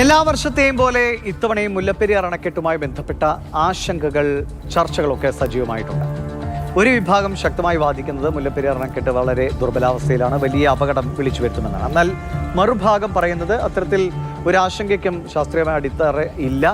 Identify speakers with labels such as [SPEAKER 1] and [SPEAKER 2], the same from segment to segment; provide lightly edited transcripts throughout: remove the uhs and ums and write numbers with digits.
[SPEAKER 1] എല്ലാ വർഷത്തെയും പോലെ ഇത്തവണയും മുല്ലപ്പെരിയാർ അണക്കെട്ടുമായി ബന്ധപ്പെട്ട ആശങ്കകൾ, ചർച്ചകളൊക്കെ സജീവമായിട്ടുണ്ട്. ഒരു വിഭാഗം ശക്തമായി വാദിക്കുന്നത് മുല്ലപ്പെരിയാർ അണക്കെട്ട് വളരെ ദുർബലാവസ്ഥയിലാണ്, വലിയ അപകടം വിളിച്ചു വരുത്തുമെന്നാണ്. എന്നാൽ മറുഭാഗം പറയുന്നത് അത്തരത്തിൽ ഒരു ആശങ്കയ്ക്കും ശാസ്ത്രീയമായ അടിത്തറ ഇല്ല,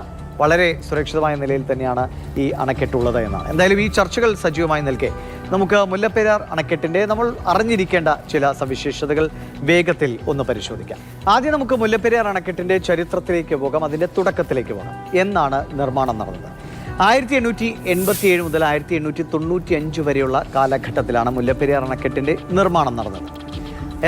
[SPEAKER 1] വളരെ സുരക്ഷിതമായ നിലയിൽ തന്നെയാണ് ഈ അണക്കെട്ടുള്ളത് എന്നാണ്. എന്തായാലും ഈ ചർച്ചകൾ സജീവമായി നിൽക്കെ നമുക്ക് മുല്ലപ്പെരിയാർ അണക്കെട്ടിൻ്റെ നമ്മൾ അറിഞ്ഞിരിക്കേണ്ട ചില സവിശേഷതകൾ വേഗത്തിൽ ഒന്ന് പരിശോധിക്കാം. ആദ്യം നമുക്ക് മുല്ലപ്പെരിയാർ അണക്കെട്ടിൻ്റെ ചരിത്രത്തിലേക്ക് പോകാം, അതിൻ്റെ തുടക്കത്തിലേക്ക് പോകാം. എന്നാണ് നിർമ്മാണം നടന്നത്? 1887 മുതൽ 1895 വരെയുള്ള കാലഘട്ടത്തിലാണ് മുല്ലപ്പെരിയാർ അണക്കെട്ടിൻ്റെ നിർമ്മാണം നടന്നത്.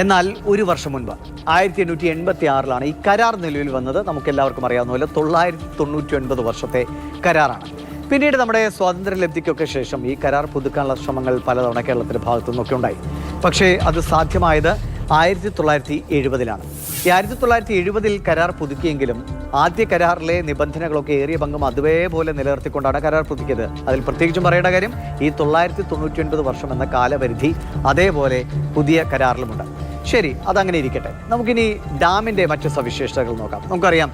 [SPEAKER 1] എന്നാൽ ഒരു വർഷം മുൻപ് 1886 ഈ കരാർ നിലവിൽ വന്നത്. നമുക്കെല്ലാവർക്കും അറിയാവുന്ന പോലെ 999 വർഷത്തെ കരാറാണ്. പിന്നീട് നമ്മുടെ സ്വാതന്ത്ര്യലബ്ധിക്കൊക്കെ ശേഷം ഈ കരാർ പുതുക്കാനുള്ള ശ്രമങ്ങൾ പലതവണ കേരളത്തിൻ്റെ ഭാഗത്തു നിന്നൊക്കെ ഉണ്ടായി. പക്ഷേ അത് സാധ്യമായത് 1970-ലാണ്. ഈ 1970 കരാർ പുതുക്കിയെങ്കിലും ആദ്യ കരാറിലെ നിബന്ധനകളൊക്കെ ഏറിയ പങ്കും അതേപോലെ നിലനിർത്തിക്കൊണ്ടാണ് കരാർ പുതുക്കിയത്. അതിൽ പ്രത്യേകിച്ചും പറയേണ്ട കാര്യം, ഈ 999 വർഷം എന്ന കാലപരിധി അതേപോലെ പുതിയ കരാറിലുമുണ്ട്. ശരി, അതങ്ങനെ ഇരിക്കട്ടെ. നമുക്കിനി ഡാമിൻ്റെ മറ്റ് സവിശേഷതകൾ നോക്കാം. നമുക്കറിയാം,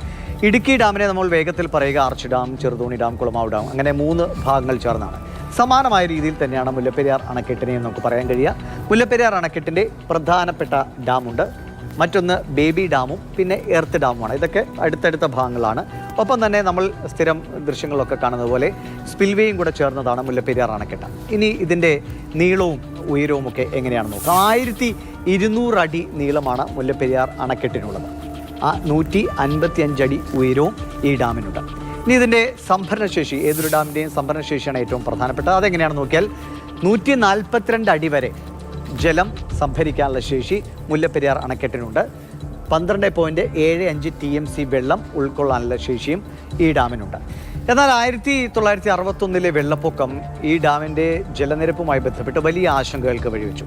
[SPEAKER 1] ഇടുക്കി ഡാമിനെ നമ്മൾ വേഗത്തിൽ പറയുക arch dam, Cheruthoni dam, Kulamavu dam, അങ്ങനെ 3 ഭാഗങ്ങൾ ചേർന്നാണ്. സമാനമായ രീതിയിൽ തന്നെയാണ് മുല്ലപ്പെരിയാർ അണക്കെട്ടിനെ നമുക്ക് പറയാൻ കഴിയുക. മുല്ലപ്പെരിയാർ അണക്കെട്ടിൻ്റെ പ്രധാനപ്പെട്ട ഡാമുണ്ട്, മറ്റൊന്ന് ബേബി ഡാമും പിന്നെ എർത്ത് ഡാമുമാണ്. ഇതൊക്കെ അടുത്തടുത്ത ഭാഗങ്ങളാണ്. ഒപ്പം തന്നെ നമ്മൾ സ്ഥിരം ദൃശ്യങ്ങളൊക്കെ കാണുന്നത് പോലെ സ്പിൽവേയും കൂടെ ചേർന്നതാണ് മുല്ലപ്പെരിയാർ അണക്കെട്ട്. ഇനി ഇതിൻ്റെ നീളവും ഉയരവും ഒക്കെ എങ്ങനെയാണെന്ന് നോക്കാം. 1200 അടി നീളമാണ് മുല്ലപ്പെരിയാർ അണക്കെട്ടിനുള്ളത്. 155 അടി ഉയരവും ഈ ഡാമിനുണ്ട്. ഇനി ഇതിൻ്റെ സംഭരണശേഷി, ഏതൊരു ഡാമിൻ്റെയും സംഭരണശേഷിയാണ് ഏറ്റവും പ്രധാനപ്പെട്ടത്. അതെങ്ങനെയാണെന്ന് നോക്കിയാൽ 142 അടി വരെ ജലം സംഭരിക്കാനുള്ള ശേഷി മുല്ലപ്പെരിയാർ അണക്കെട്ടിനുണ്ട്. 12.75 TMC വെള്ളം ഉൾക്കൊള്ളാനുള്ള ശേഷിയും ഈ ഡാമിനുണ്ട്. എന്നാൽ 1961 വെള്ളപ്പൊക്കം ഈ ഡാമിൻ്റെ ജലനിരപ്പുമായി ബന്ധപ്പെട്ട് വലിയ ആശങ്കകൾക്ക് വഴിവെച്ചു.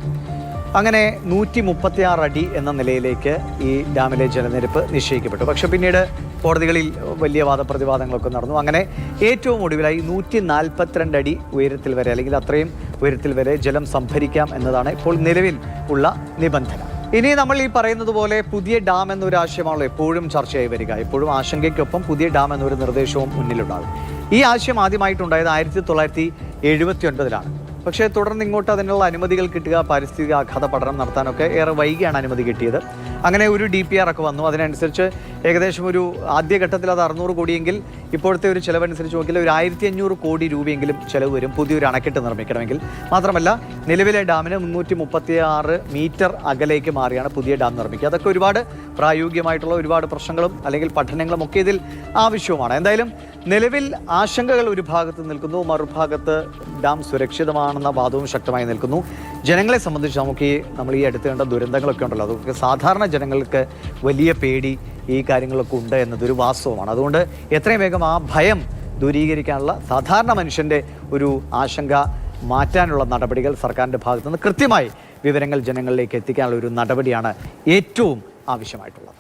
[SPEAKER 1] അങ്ങനെ 136 അടി എന്ന നിലയിലേക്ക് ഈ ഡാമിലെ ജലനിരപ്പ് നിശ്ചയിക്കപ്പെട്ടു. പക്ഷെ പിന്നീട് കോടതികളിൽ വലിയ വാദപ്രതിവാദങ്ങളൊക്കെ നടന്നു. അങ്ങനെ ഏറ്റവും ഒടുവിലായി 142 അടി ഉയരത്തിൽ വരെ, അല്ലെങ്കിൽ അത്രയും ഉയരത്തിൽ വരെ ജലം സംഭരിക്കാം എന്നതാണ് ഇപ്പോൾ നിലവിൽ ഉള്ള നിബന്ധന. ഇനി നമ്മൾ ഈ പറയുന്നത് പോലെ പുതിയ ഡാം എന്നൊരു ആശയമാണല്ലോ എപ്പോഴും ചർച്ചയായി വരിക. എപ്പോഴും ആശങ്കയ്ക്കൊപ്പം പുതിയ ഡാം എന്നൊരു നിർദ്ദേശവും മുന്നിലുണ്ടാകും. ഈ ആശയം ആദ്യമായിട്ടുണ്ടായത് 1979-ലാണ്. പക്ഷേ തുടർന്ന് ഇങ്ങോട്ട് അതിനുള്ള അനുമതികൾ കിട്ടുക, പാരിസ്ഥിതിക ആഘാത പഠനം നടത്താനൊക്കെ ഏറെ വൈകിയാണ് അനുമതി കിട്ടിയത്. അങ്ങനെ ഒരു DPR ഒക്കെ വന്നു. അതിനനുസരിച്ച് ഏകദേശം ഒരു ആദ്യഘട്ടത്തിൽ അത് 600 കോടിയെങ്കിൽ ഇപ്പോഴത്തെ ഒരു ചിലവനുസരിച്ച് നോക്കിയാൽ ഒരു 1500 കോടി രൂപയെങ്കിലും ചിലവ് വരും പുതിയൊരു അണക്കെട്ട് നിർമ്മിക്കണമെങ്കിൽ. മാത്രമല്ല നിലവിലെ ഡാമിന് 336 മീറ്റർ അകലേക്ക് മാറിയാണ് പുതിയ ഡാം നിർമ്മിക്കുക. അതൊക്കെ ഒരുപാട് പ്രായോഗികമായിട്ടുള്ള ഒരുപാട് പ്രശ്നങ്ങളും അല്ലെങ്കിൽ പഠനങ്ങളും ഒക്കെ ഇതിൽ ആവശ്യവുമാണ്. എന്തായാലും നിലവിൽ ആശങ്കകൾ ഒരു ഭാഗത്ത് നിൽക്കുന്നു, മറുഭാഗത്ത് ഡാം സുരക്ഷിതമാണെന്ന വാദവും ശക്തമായി നിൽക്കുന്നു. ജനങ്ങളെ സംബന്ധിച്ച് നമ്മൾ ഈ അടുത്ത് കണ്ട ദുരന്തങ്ങളൊക്കെ ഉണ്ടല്ലോ, അതൊക്കെ സാധാരണ ജനങ്ങൾക്ക് വലിയ പേടി ഈ കാര്യങ്ങളൊക്കെ ഉണ്ട് എന്നതൊരു വാസ്തവമാണ്. അതുകൊണ്ട് എത്രയും വേഗം ആ ഭയം ദൂരീകരിക്കാനുള്ള, സാധാരണ മനുഷ്യൻ്റെ ഒരു ആശങ്ക മാറ്റാനുള്ള നടപടികൾ സർക്കാരിൻ്റെ ഭാഗത്തുനിന്ന് കൃത്യമായി വിവരങ്ങൾ ജനങ്ങളിലേക്ക് എത്തിക്കാനുള്ള ഒരു നടപടിയാണ് ഏറ്റവും ആവശ്യമായിട്ടുള്ളത്.